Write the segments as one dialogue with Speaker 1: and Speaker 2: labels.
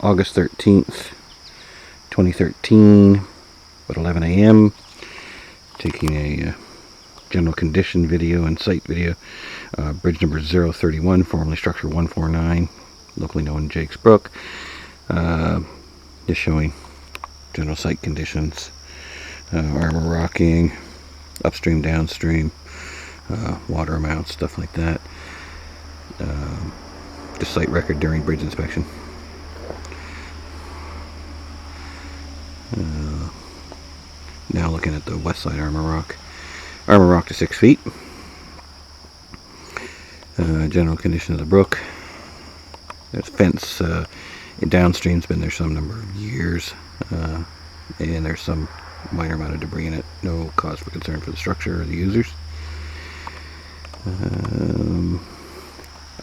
Speaker 1: August 13th, 2013, about 11 a.m. Taking a general condition video and site video. Bridge number 031, formerly Structure 149, locally known Jake's Brook. Just showing general site conditions, armor rocking, upstream, downstream, water amounts, stuff like that. The site record during bridge inspection. Now looking at the west side armor rock. Armor rock to 6 feet. General condition of the brook. There's fence downstream's been there some number of years, and there's some minor amount of debris in it. No cause for concern for the structure or the users.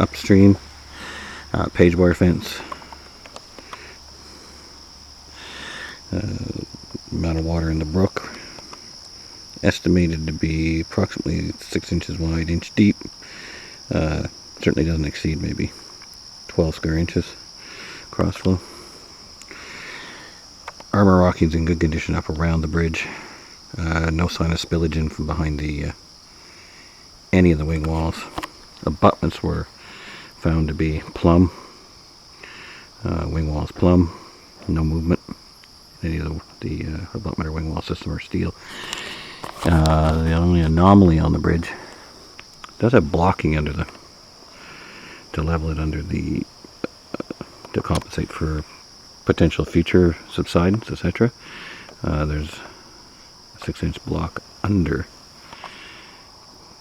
Speaker 1: Upstream, page wire fence. Amount of water in the brook estimated to be approximately 6 inches wide, inch deep. Certainly doesn't exceed maybe 12 square inches cross flow. Armor rocking's in good condition up around the bridge. No sign of spillage in from behind the any of the wing walls. Abutments were found to be plumb. Wing walls plumb. No movement. Any of the abutment or wing wall system are steel. The only anomaly on the bridge does have blocking under the to level it under the to compensate for potential future subsidence, etc. There's a 6-inch block under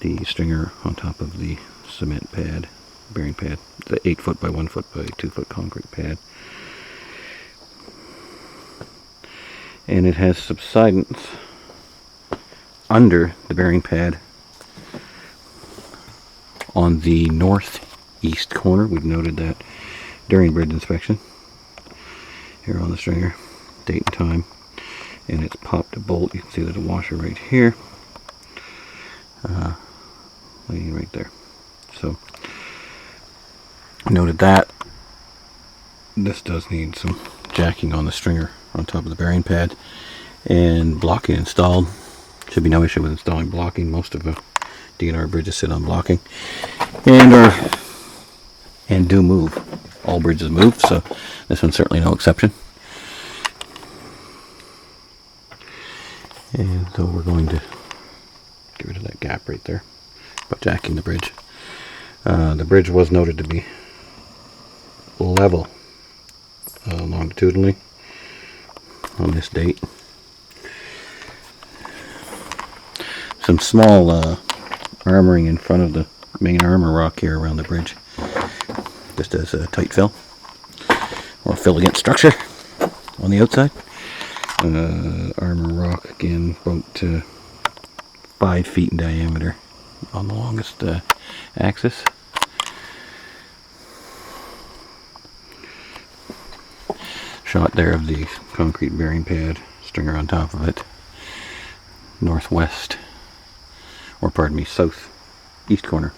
Speaker 1: the stringer on top of the cement pad, bearing pad. It's an 8 foot by 1 foot by 2 foot concrete pad. And it has subsidence under the bearing pad on the northeast corner. We've noted that during bridge inspection. Here on the stringer, date and time, and it's popped a bolt. You can see there's a washer right here, laying right there. So, noted that. This does need some jacking on the stringer on top of the bearing pad, and blocking installed. Should be no issue with installing blocking. Most of the DNR bridges sit on blocking, and do move. All bridges move, so this one's certainly no exception. And so we're going to get rid of that gap right there by jacking the bridge. The bridge was noted to be level longitudinally on this date. Some small armoring in front of the main armor rock here around the bridge, just as a tight fill or fill against structure on the outside. Armor rock again about 5 feet in diameter on the longest axis. Shot there of the concrete bearing pad, stringer on top of it, northwest, or pardon me, southeast corner.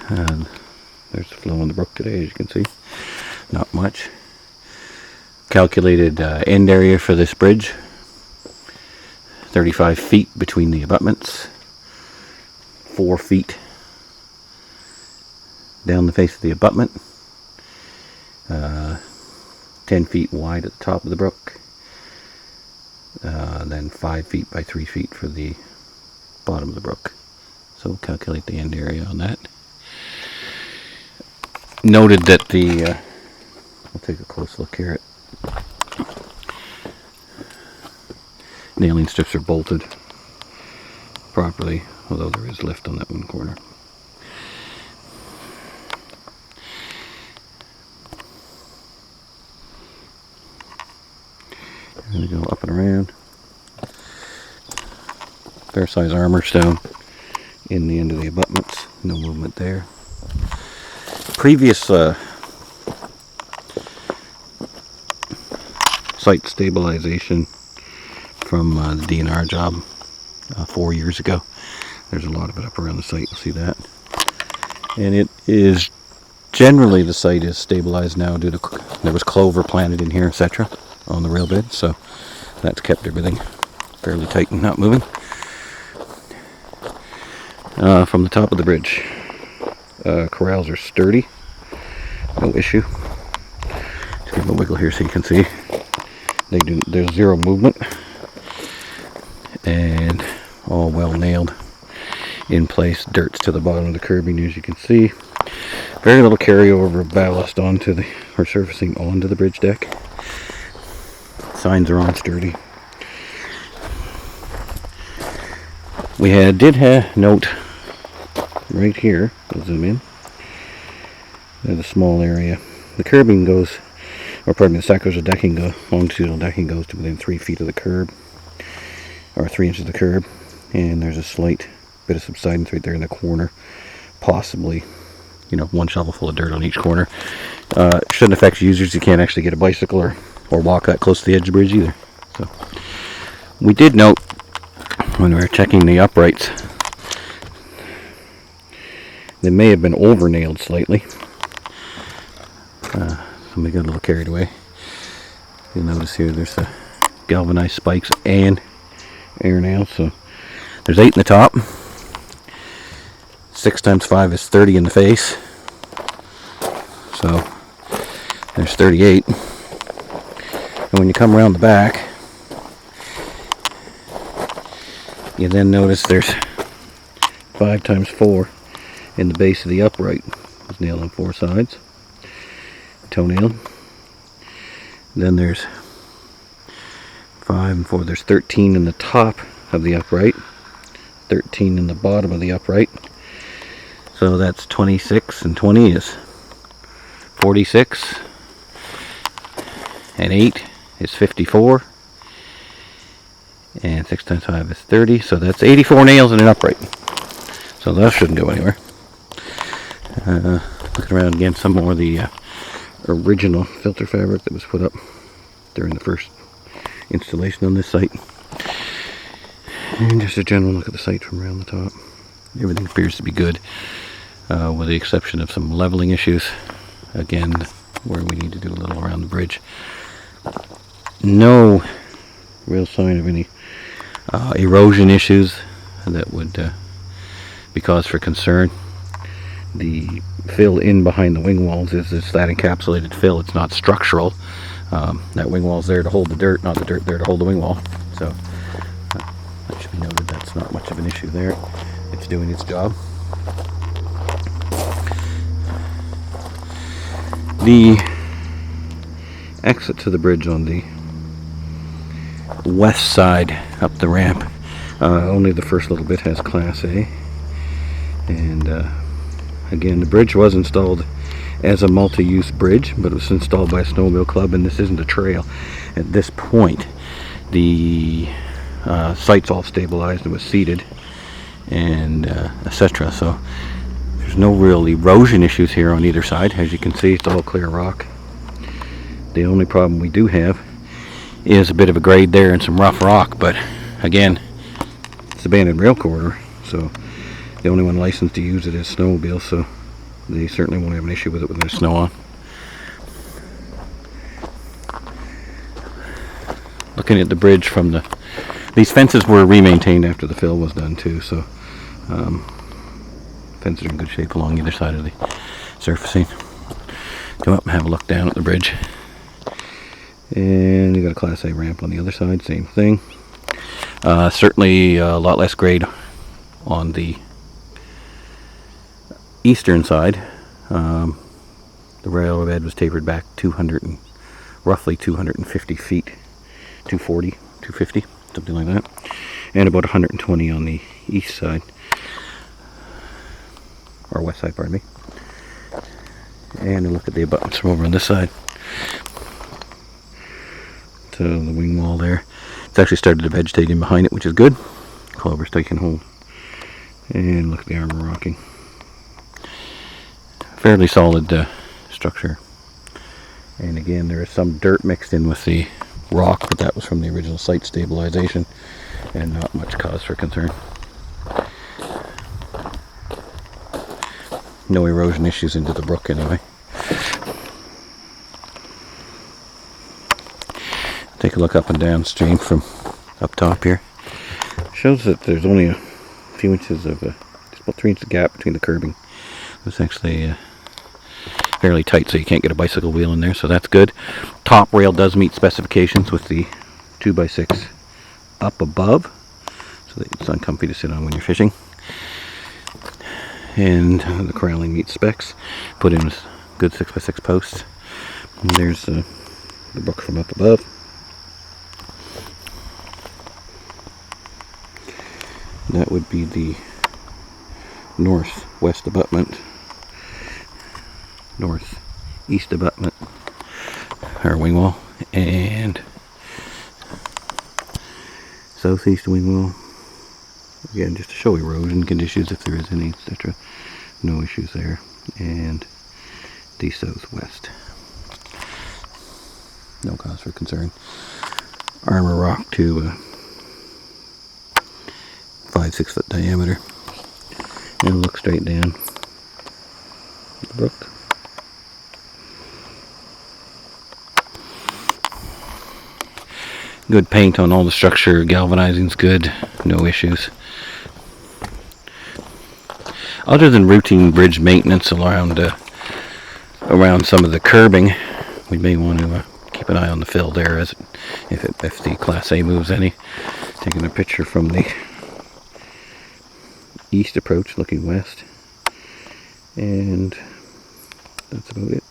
Speaker 1: And there's the flow in the brook today, as you can see. Not much. Calculated end area for this bridge, 35 feet between the abutments, 4 feet down the face of the abutment, 10 feet wide at the top of the brook, then 5 feet by 3 feet for the bottom of the brook. So we'll calculate the end area on that. Noted that we'll take a close look here at nailing strips are bolted properly, although there is lift on that one corner. I'm going to go up and around. Fair size armor stone in the end of the abutments. No movement there. Previous site stabilization from the DNR job 4 years ago. There's a lot of it up around the site. You'll see that. And it is Generally, the site is stabilized now due to there was clover planted in here, etc., on the rail bed, so that's kept everything fairly tight and not moving. From the top of the bridge, corrals are sturdy, no issue. Just give them a wiggle here so you can see. There's zero movement, and all well nailed in place. Dirt's to the bottom of the curbing, as you can see. Very little carryover of ballast onto the, or surfacing onto the bridge deck. Signs are on sturdy. We did note right here, I'll zoom in, there's a small area. The curbing goes, or pardon me, the sacrificial decking, longitudinal decking goes to within 3 feet of the curb, or 3 inches of the curb, and there's a slight bit of subsidence right there in the corner, possibly, one shovel full of dirt on each corner. Shouldn't affect users. You can't actually get a bicycle or walk that close to the edge of the bridge either. So we did note when we were checking the uprights, they may have been over nailed slightly. Somebody got a little carried away. You'll notice here there's galvanized spikes and air nails. So there's 8 in the top. 6 times 5 is 30 in the face. So there's 38. And when you come around the back, you then notice there's 5 times 4 in the base of the upright. It's nailed on 4 sides. Toenailed. Then there's 5 and 4. There's 13 in the top of the upright. 13 in the bottom of the upright. So that's 26, and 20 is 46. And 8 is 54. And 6 times 5 is 30. So that's 84 nails in an upright. So that shouldn't go anywhere. Looking around again, some more of the original filter fabric that was put up during the first installation on this site. And just a general look at the site from around the top. Everything appears to be good, with the exception of some leveling issues. Again, where we need to do a little around the bridge. No real sign of any erosion issues that would be cause for concern. The fill in behind the wing walls is that encapsulated fill. It's not structural. That wing wall is there to hold the dirt, not the dirt there to hold the wing wall. So that should be noted. That's not much of an issue there. It's doing its job. The exit to the bridge on the west side up the ramp, only the first little bit has Class A. And again, the bridge was installed as a multi-use bridge, but it was installed by a snowmobile club, and this isn't a trail. At this point, the site's all stabilized and was seeded, and etc. So there's no real erosion issues here on either side. As you can see, it's all clear rock. The only problem we do have is a bit of a grade there and some rough rock, but again, it's abandoned rail corridor, so the only one licensed to use it is snowmobile, so they certainly won't have an issue with it when there's snow on. Looking at the bridge from these fences were re-maintained after the fill was done too, so fences are in good shape along either side of the surfacing. Come up and have a look down at the bridge. And you got a Class A ramp on the other side, same thing. Certainly a lot less grade on the eastern side. The railroad bed was tapered back roughly 250 feet, 240, 250, something like that, and about 120 on the east side, or west side, pardon me. And a look at the abutments from over on this side. So the wing wall there, it's actually started to vegetate in behind it, which is good. Clover's taking hold. And look at the armor rocking. Fairly solid structure. And again, there is some dirt mixed in with the rock, but that was from the original site stabilization, and not much cause for concern. No erosion issues into the brook anyway. Take a look up and downstream from up top here. Shows that there's only a few inches of just about 3 inches gap between the curbing. It's actually fairly tight, so you can't get a bicycle wheel in there, so that's good. Top rail does meet specifications with the 2x6 up above, so that it's uncomfy to sit on when you're fishing. And the corralling meets specs. Put in good 6x6 posts. And there's the brook from up above. That would be the northwest abutment, northeast abutment, our wing wall, and southeast wing wall. Again, just to show erosion conditions if there is any, etc. No issues there. And the southwest. No cause for concern. Armor rock to 5-6 foot diameter, and look straight down the brook. Good paint on all the structure, galvanizing's good, no issues. Other than routine bridge maintenance around some of the curbing, we may want to keep an eye on the fill there as if the Class A moves any. Taking a picture from the east approach looking west, and that's about it.